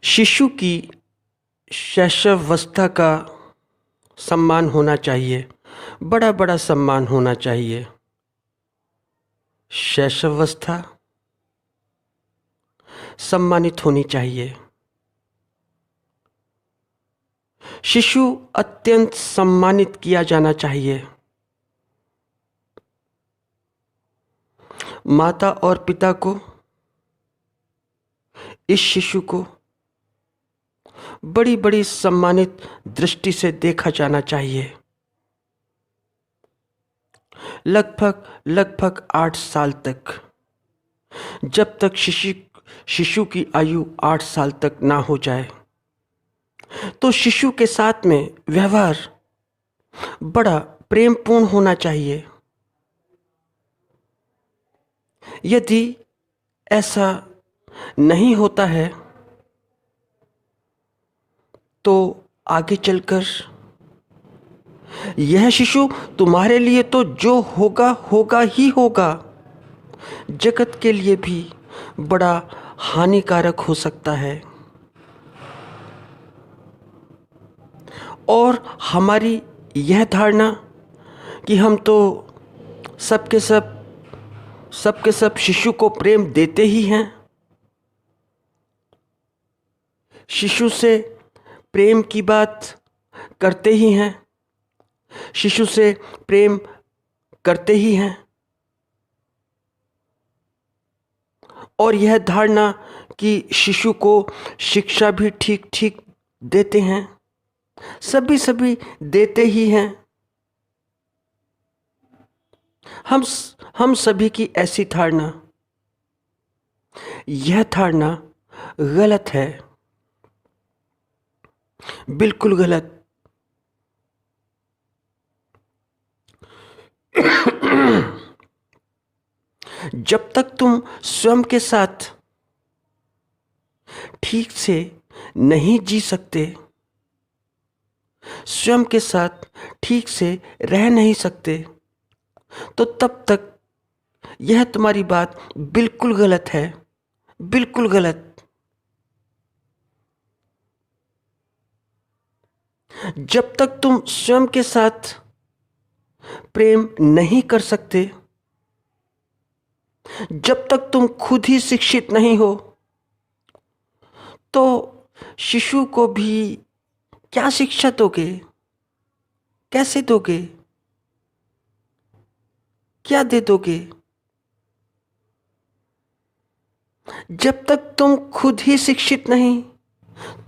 शिशु की शैशवावस्था का सम्मान होना चाहिए, बड़ा बड़ा सम्मान होना चाहिए। शैशवावस्था सम्मानित होनी चाहिए। शिशु अत्यंत सम्मानित किया जाना चाहिए। माता और पिता को इस शिशु को बड़ी बड़ी सम्मानित दृष्टि से देखा जाना चाहिए। लगभग 8 साल तक, जब तक शिशु की आयु 8 साल तक ना हो जाए, तो शिशु के साथ में व्यवहार बड़ा प्रेमपूर्ण होना चाहिए। यदि ऐसा नहीं होता है तो आगे चलकर यह शिशु तुम्हारे लिए तो जो होगा होगा ही होगा, जगत के लिए भी बड़ा हानिकारक हो सकता है। और हमारी यह धारणा कि हम तो सबके सब शिशु को प्रेम देते ही हैं, शिशु से प्रेम की बात करते ही हैं, शिशु से प्रेम करते ही हैं, और यह धारणा कि शिशु को शिक्षा भी ठीक ठीक देते हैं, सभी देते ही हैं। हम सभी की ऐसी धारणा, यह धारणा गलत है, बिल्कुल गलत। जब तक तुम स्वयं के साथ ठीक से नहीं जी सकते, स्वयं के साथ ठीक से रह नहीं सकते, तो तब तक यह तुम्हारी बात बिल्कुल गलत है, बिल्कुल गलत। जब तक तुम स्वयं के साथ प्रेम नहीं कर सकते, जब तक तुम खुद ही शिक्षित नहीं हो, तो शिशु को भी क्या शिक्षा दोगे? कैसे दोगे? क्या दे दोगे? जब तक तुम खुद ही शिक्षित नहीं,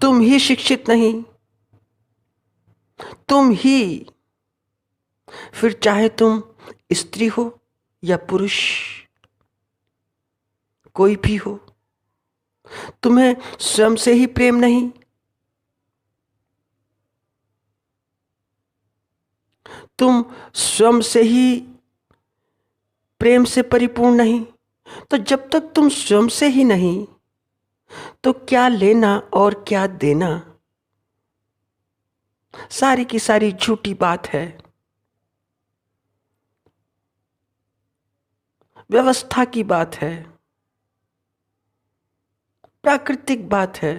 तुम ही शिक्षित नहीं, तुम ही, फिर चाहे तुम स्त्री हो या पुरुष, कोई भी हो, तुम्हें स्वयं से ही प्रेम नहीं, तुम स्वयं से ही प्रेम से परिपूर्ण नहीं, तो जब तक तुम स्वयं से ही नहीं, तो क्या लेना और क्या देना? सारी की सारी झूठी बात है, व्यवस्था की बात है, प्राकृतिक बात है।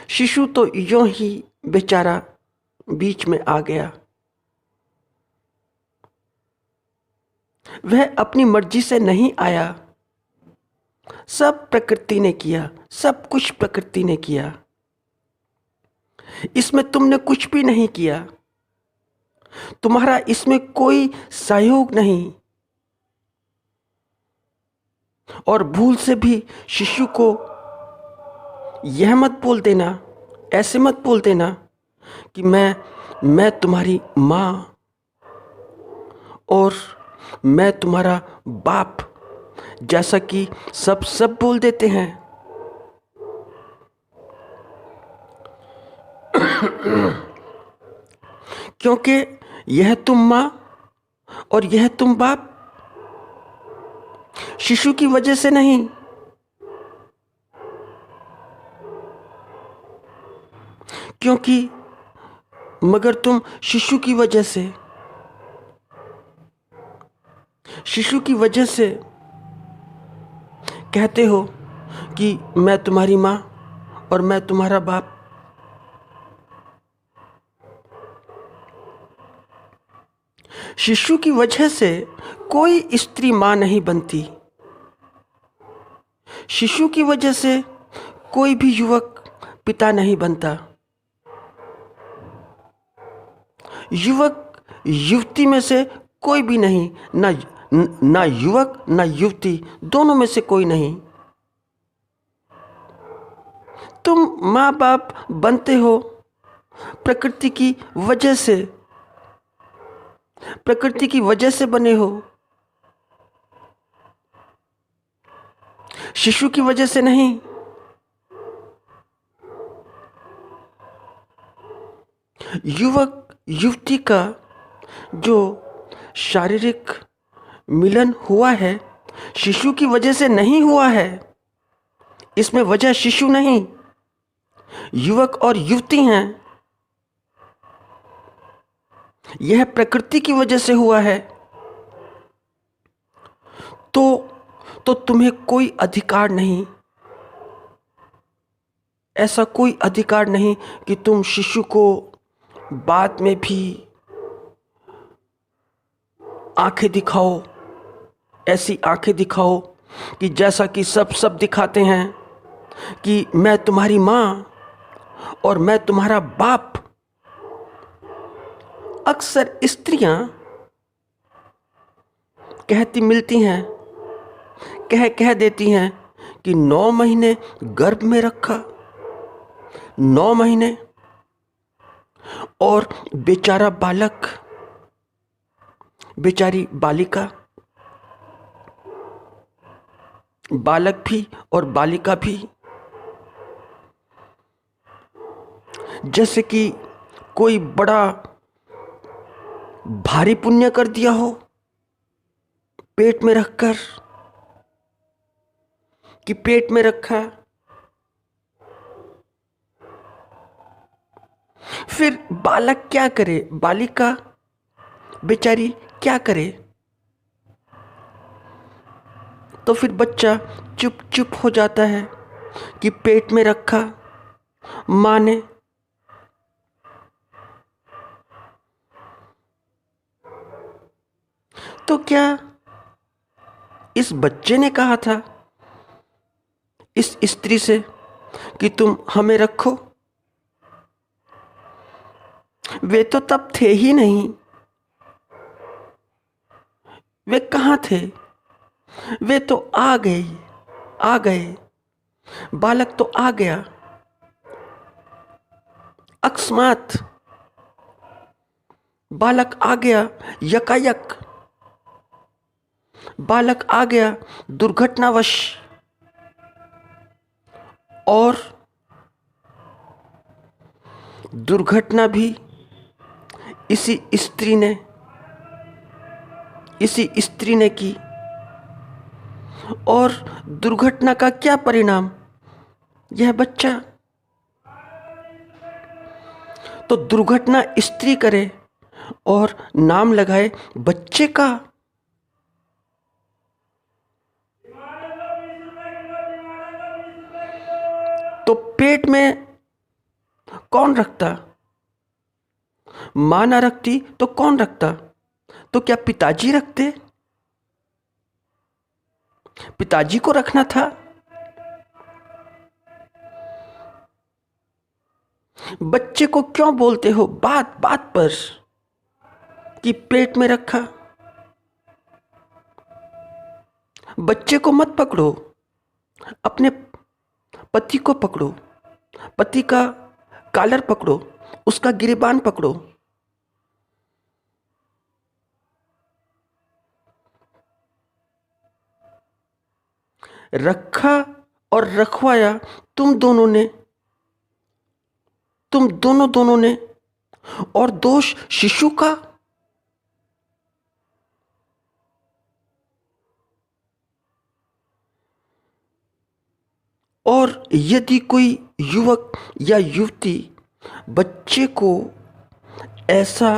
शिशु तो यूं ही बेचारा बीच में आ गया, वह अपनी मर्जी से नहीं आया, सब प्रकृति ने किया, सब कुछ प्रकृति ने किया, इसमें तुमने कुछ भी नहीं किया, तुम्हारा इसमें कोई सहयोग नहीं। और भूल से भी शिशु को यह मत बोल देना, ऐसे मत बोल देना कि मैं तुम्हारी माँ और मैं तुम्हारा बाप, जैसा कि सब बोल देते हैं। क्योंकि यह तुम माँ और यह तुम बाप शिशु की वजह से नहीं, क्योंकि मगर तुम शिशु की वजह से कहते हो कि मैं तुम्हारी माँ और मैं तुम्हारा बाप। शिशु की वजह से कोई स्त्री माँ नहीं बनती। शिशु की वजह से कोई भी युवक पिता नहीं बनता। युवक युवती में से कोई भी नहीं, ना युवक ना युवती, दोनों में से कोई नहीं। तुम माँ बाप बनते हो प्रकृति की वजह से, प्रकृति की वजह से बने हो, शिशु की वजह से नहीं। युवक युवती का जो शारीरिक मिलन हुआ है शिशु की वजह से नहीं हुआ है। इसमें वजह शिशु नहीं, युवक और युवती हैं। यह प्रकृति की वजह से हुआ है। तो तुम्हें कोई अधिकार नहीं, ऐसा कोई अधिकार नहीं कि तुम शिशु को बाद में भी आंखें दिखाओ, ऐसी आंखें दिखाओ कि जैसा कि सब दिखाते हैं कि मैं तुम्हारी माँ और मैं तुम्हारा बाप। अक्सर स्त्रियां कहती मिलती हैं, कह देती हैं कि 9 महीने गर्भ में रखा, 9 महीने, और बेचारा बालक, बेचारी बालिका, बालक भी और बालिका भी जैसे कि कोई बड़ा भारी पुण्य कर दिया हो पेट में रखकर, कि पेट में रखा, फिर बालक क्या करे, बालिका बेचारी क्या करे। तो फिर बच्चा चुप हो जाता है कि पेट में रखा माँ ने। तो क्या इस बच्चे ने कहा था इस स्त्री से कि तुम हमें रखो? वे तो तब थे ही नहीं। वे कहाँ थे? वे तो आ गए, बालक तो आ गया अकस्मात, बालक आ गया यकायक, बालक आ गया दुर्घटनावश। और दुर्घटना भी इसी स्त्री ने की। और दुर्घटना का क्या परिणाम? यह बच्चा। तो दुर्घटना स्त्री करे और नाम लगाए बच्चे का। तो पेट में कौन रखता? मां ना रखती तो कौन रखता? तो क्या पिताजी रखते? पिताजी को रखना था। बच्चे को क्यों बोलते हो बात बात पर कि पेट में रखा? बच्चे को मत पकड़ो, अपने पति को पकड़ो, पति का कॉलर पकड़ो, उसका गिरेबान पकड़ो। रखा और रखवाया तुम दोनों ने, और दोष शिशु का। और यदि कोई युवक या युवती बच्चे को ऐसा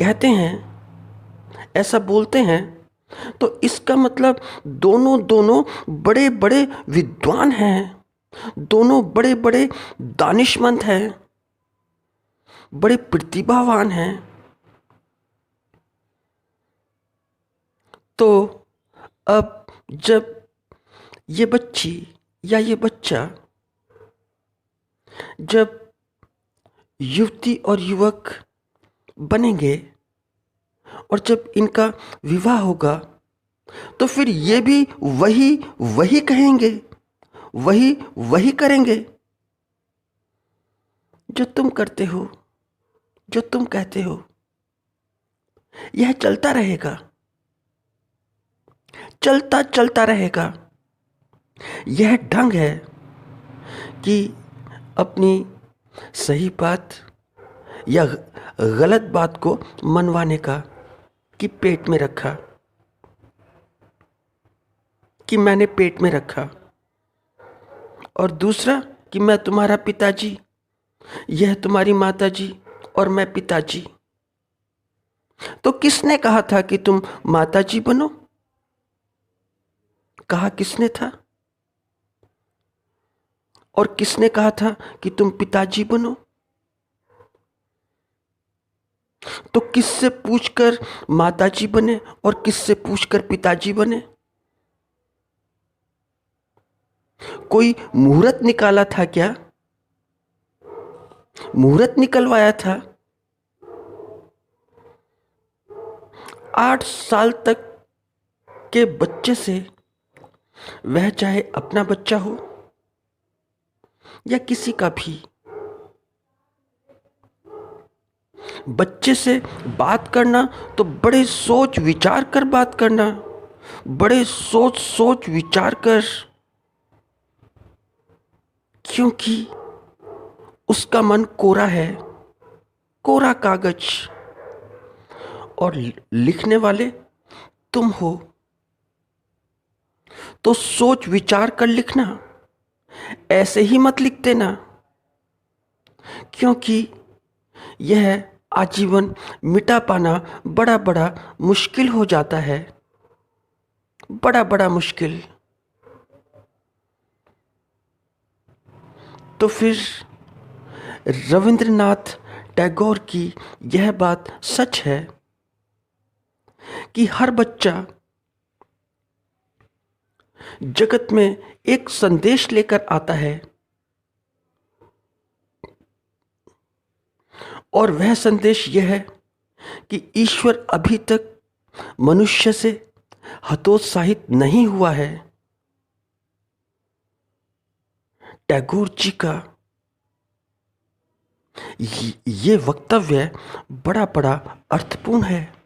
कहते हैं, ऐसा बोलते हैं तो इसका मतलब दोनों दोनों बड़े बड़े विद्वान हैं, दोनों बड़े बड़े दानिशमंद हैं, बड़े प्रतिभावान हैं। तो अब जब ये बच्ची या ये बच्चा जब युवती और युवक बनेंगे और जब इनका विवाह होगा, तो फिर ये भी वही वही कहेंगे, वही वही करेंगे जो तुम करते हो, जो तुम कहते हो। यह चलता रहेगा, चलता चलता रहेगा। यह ढंग है कि अपनी सही बात या गलत बात को मनवाने का, कि पेट में रखा, कि मैंने पेट में रखा। और दूसरा कि मैं तुम्हारा पिताजी, यह तुम्हारी माताजी और मैं पिताजी। तो किसने कहा था कि तुम माताजी बनो? कहा किसने था? और किसने कहा था कि तुम पिताजी बनो? तो किससे पूछकर माताजी बने और किससे पूछकर पिताजी बने? कोई मुहूर्त निकाला था क्या? मुहूर्त निकलवाया था? 8 साल तक के बच्चे से, वह चाहे अपना बच्चा हो या किसी का भी, बच्चे से बात करना तो बड़े सोच विचार कर बात करना, बड़े सोच सोच विचार कर, क्योंकि उसका मन कोरा है, कोरा कागज, और लिखने वाले तुम हो। तो सोच विचार कर लिखना, ऐसे ही मत लिख देना, क्योंकि यह आजीवन मिटा पाना बड़ा बड़ा मुश्किल हो जाता है, बड़ा बड़ा मुश्किल। तो फिर रविंद्रनाथ टैगोर की यह बात सच है कि हर बच्चा जगत में एक संदेश लेकर आता है, और वह संदेश यह है कि ईश्वर अभी तक मनुष्य से हतोत्साहित नहीं हुआ है। टैगोर जी का ये वक्तव्य बड़ा बड़ा अर्थपूर्ण है।